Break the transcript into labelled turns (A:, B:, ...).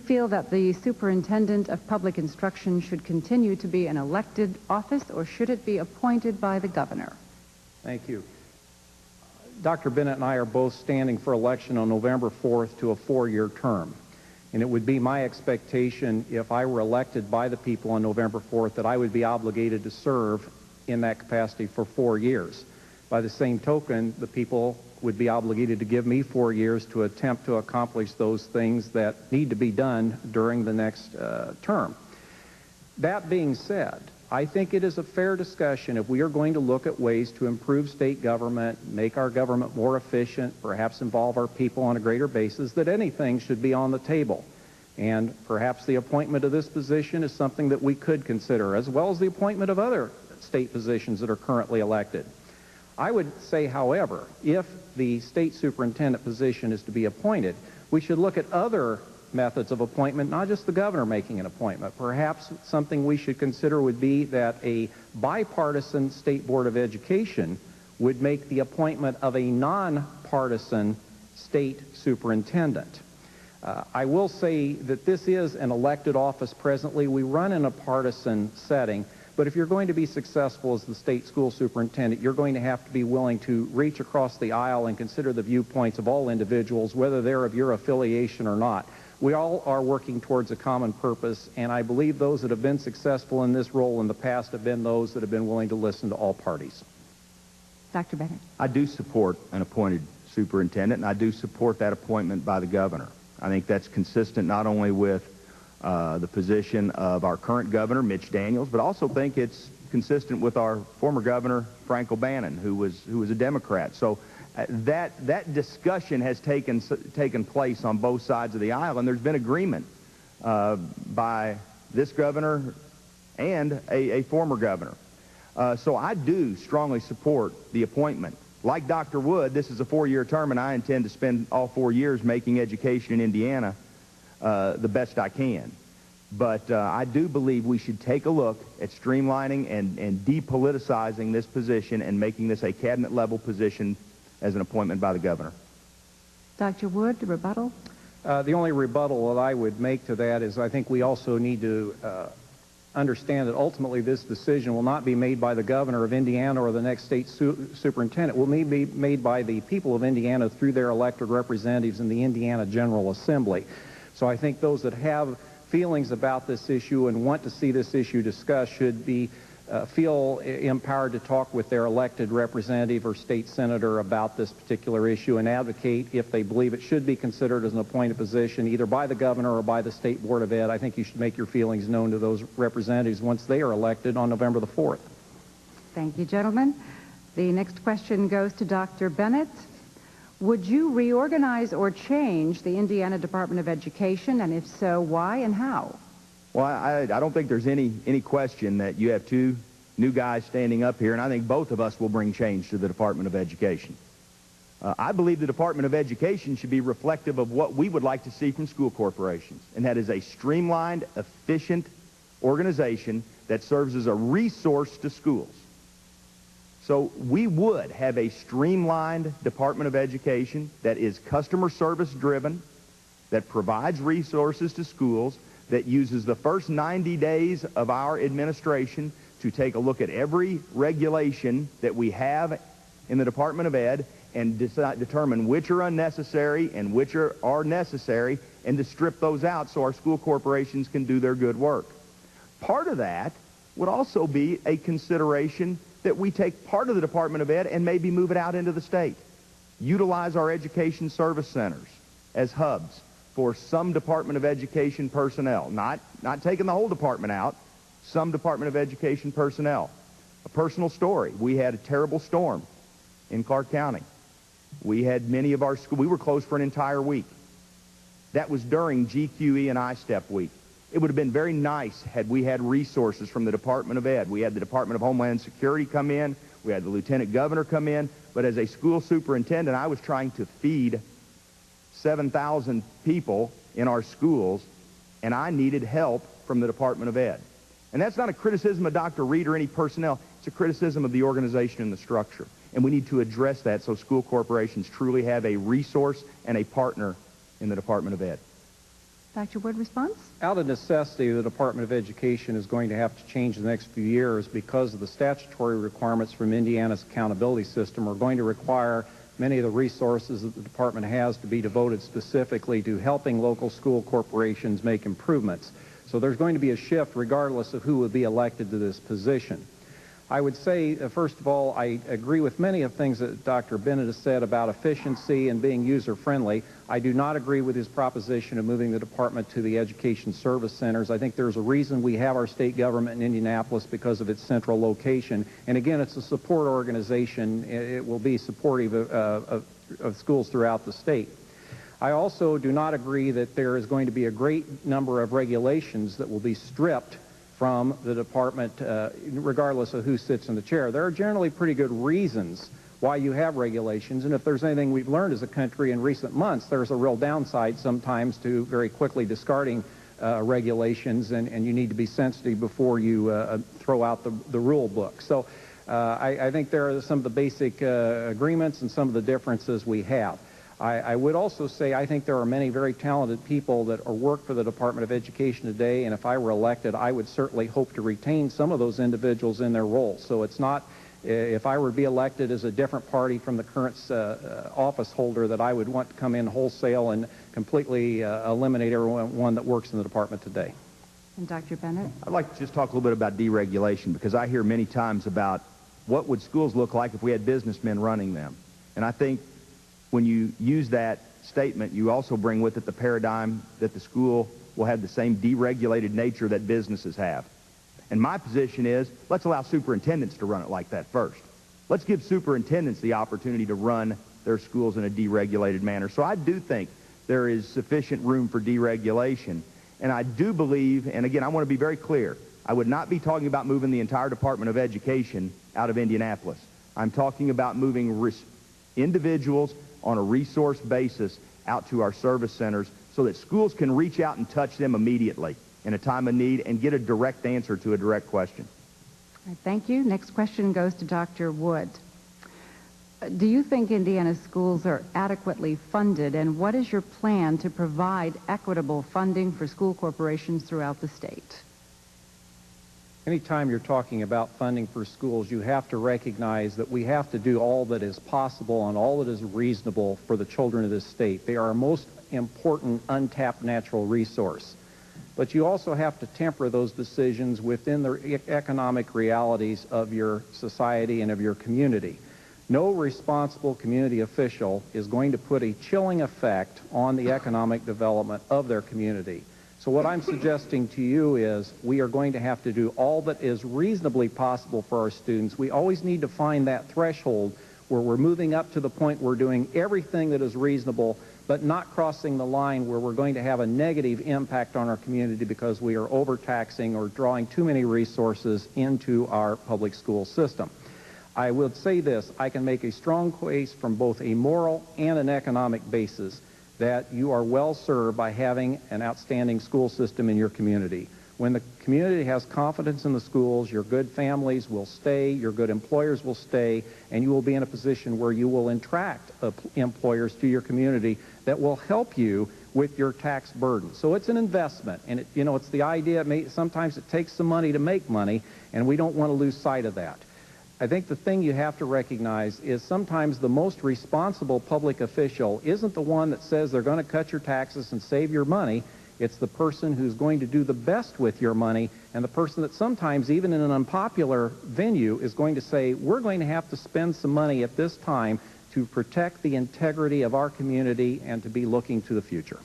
A: Feel that the superintendent of public instruction should continue to be an elected office, or should it be appointed by the governor?
B: Thank you. Dr. Bennett and I are both standing for election on November 4th to a 4-year term. And it would be my expectation, if I were elected by the people on November 4th, that I would be obligated to serve in that capacity for 4 years. By the same token, the people would be obligated to give me 4 years to attempt to accomplish those things that need to be done during the next term. That being said, I think it is a fair discussion if we are going to look at ways to improve state government, make our government more efficient, perhaps involve our people on a greater basis, that anything should be on the table. And perhaps the appointment of this position is something that we could consider, as well as the appointment of other state positions that are currently elected. I would say, however, if the state superintendent position is to be appointed, we should look at other methods of appointment, not just the governor making an appointment. Perhaps something we should consider would be that a bipartisan state board of education would make the appointment of a nonpartisan state superintendent. I will say that this is an elected office presently. We run in a partisan setting. But if you're going to be successful as the state school superintendent, you're going to have to be willing to reach across the aisle and consider the viewpoints of all individuals, whether they're of your affiliation or not. We all are working towards a common purpose, and I believe those that have been successful in this role in the past have been those that have been willing to listen to all parties.
A: Dr. Bennett.
C: I do support an appointed superintendent, and I do support that appointment by the governor. I think that's consistent not only with the position of our current governor, Mitch Daniels, but also think it's consistent with our former governor, Frank O'Bannon, who was a Democrat. So that discussion has taken place on both sides of the aisle, and there's been agreement by this governor and a former governor. So I do strongly support the appointment. Like Dr. Wood, this is a 4-year term, and I intend to spend all 4 years making education in Indiana the best I can. But I do believe we should take a look at streamlining and depoliticizing this position and making this a cabinet-level position as an appointment by the governor.
A: Dr. Wood, the rebuttal?
B: The only rebuttal that I would make to that is I think we also need to understand that ultimately this decision will not be made by the governor of Indiana or the next state superintendent. It will be made by the people of Indiana through their elected representatives in the Indiana General Assembly. So I think those that have feelings about this issue and want to see this issue discussed should feel empowered to talk with their elected representative or state senator about this particular issue and advocate if they believe it should be considered as an appointed position either by the governor or by the State Board of Ed. I think you should make your feelings known to those representatives once they are elected on November the 4th.
A: Thank you, gentlemen. The next question goes to Dr. Bennett. Would you reorganize or change the Indiana Department of Education, and if so, why and how?
C: Well, I don't think there's any question that you have two new guys standing up here, and I think both of us will bring change to the Department of Education. I believe the Department of Education should be reflective of what we would like to see from school corporations, and that is a streamlined, efficient organization that serves as a resource to schools. So we would have a streamlined Department of Education that is customer service driven, that provides resources to schools, that uses the first 90 days of our administration to take a look at every regulation that we have in the Department of Ed and determine which are unnecessary and which are necessary, and to strip those out so our school corporations can do their good work. Part of that would also be a consideration that we take part of the Department of Ed and maybe move it out into the state. Utilize our education service centers as hubs for some Department of Education personnel. Not taking the whole department out, some Department of Education personnel. A personal story. We had a terrible storm in Clark County. We had many of our schools, we were closed for an entire week. That was during GQE and I-STEP week. It would have been very nice had we had resources from the Department of Ed. We had the Department of Homeland Security come in. We had the Lieutenant Governor come in. But as a school superintendent, I was trying to feed 7,000 people in our schools, and I needed help from the Department of Ed. And that's not a criticism of Dr. Reed or any personnel. It's a criticism of the organization and the structure. And we need to address that so school corporations truly have a resource and a partner in the Department of Ed.
A: Dr. Wood, response?
B: Out of necessity, the Department of Education is going to have to change in the next few years because of the statutory requirements from Indiana's accountability system are going to require many of the resources that the department has to be devoted specifically to helping local school corporations make improvements. So there's going to be a shift regardless of who would be elected to this position. I would say, first of all, I agree with many of the things that Dr. Bennett has said about efficiency and being user-friendly. I do not agree with his proposition of moving the department to the education service centers. I think there's a reason we have our state government in Indianapolis because of its central location. And again, it's a support organization. It will be supportive of schools throughout the state. I also do not agree that there is going to be a great number of regulations that will be stripped from the department, regardless of who sits in the chair. There are generally pretty good reasons why you have regulations, and if there's anything we've learned as a country in recent months, there's a real downside sometimes to very quickly discarding regulations, and you need to be sensitive before you throw out the rule book. So I think there are some of the basic agreements and some of the differences we have. I would also say I think there are many very talented people that work for the Department of Education today, and if I were elected, I would certainly hope to retain some of those individuals in their roles. So it's not, if I were to be elected as a different party from the current office holder, that I would want to come in wholesale and completely eliminate everyone that works in the department today.
A: And Dr. Bennett?
C: I'd like to just talk a little bit about deregulation, because I hear many times about what would schools look like if we had businessmen running them. And I think when you use that statement, you also bring with it the paradigm that the school will have the same deregulated nature that businesses have. And my position is, let's allow superintendents to run it like that first. Let's give superintendents the opportunity to run their schools in a deregulated manner. So I do think there is sufficient room for deregulation. And I do believe, and again, I want to be very clear, I would not be talking about moving the entire Department of Education out of Indianapolis. I'm talking about moving individuals on a resource basis out to our service centers so that schools can reach out and touch them immediately in a time of need and get a direct answer to a direct question.
A: All right, thank you. Next question goes to Dr. Wood. Do you think Indiana's schools are adequately funded, and what is your plan to provide equitable funding for school corporations throughout the state?
B: Anytime you're talking about funding for schools, you have to recognize that we have to do all that is possible and all that is reasonable for the children of this state. They are our most important untapped natural resource. But you also have to temper those decisions within the economic realities of your society and of your community. No responsible community official is going to put a chilling effect on the economic development of their community. So what I'm suggesting to you is we are going to have to do all that is reasonably possible for our students. We always need to find that threshold where we're moving up to the point where we're doing everything that is reasonable, but not crossing the line where we're going to have a negative impact on our community because we are overtaxing or drawing too many resources into our public school system. I would say this, I can make a strong case from both a moral and an economic basis that you are well served by having an outstanding school system in your community. When the community has confidence in the schools, your good families will stay, your good employers will stay, and you will be in a position where you will attract employers to your community that will help you with your tax burden. So it's an investment, and it's the idea, sometimes it takes some money to make money, and we don't want to lose sight of that. I think the thing you have to recognize is sometimes the most responsible public official isn't the one that says they're going to cut your taxes and save your money. It's the person who's going to do the best with your money, and the person that sometimes, even in an unpopular venue, is going to say, we're going to have to spend some money at this time to protect the integrity of our community and to be looking to the future.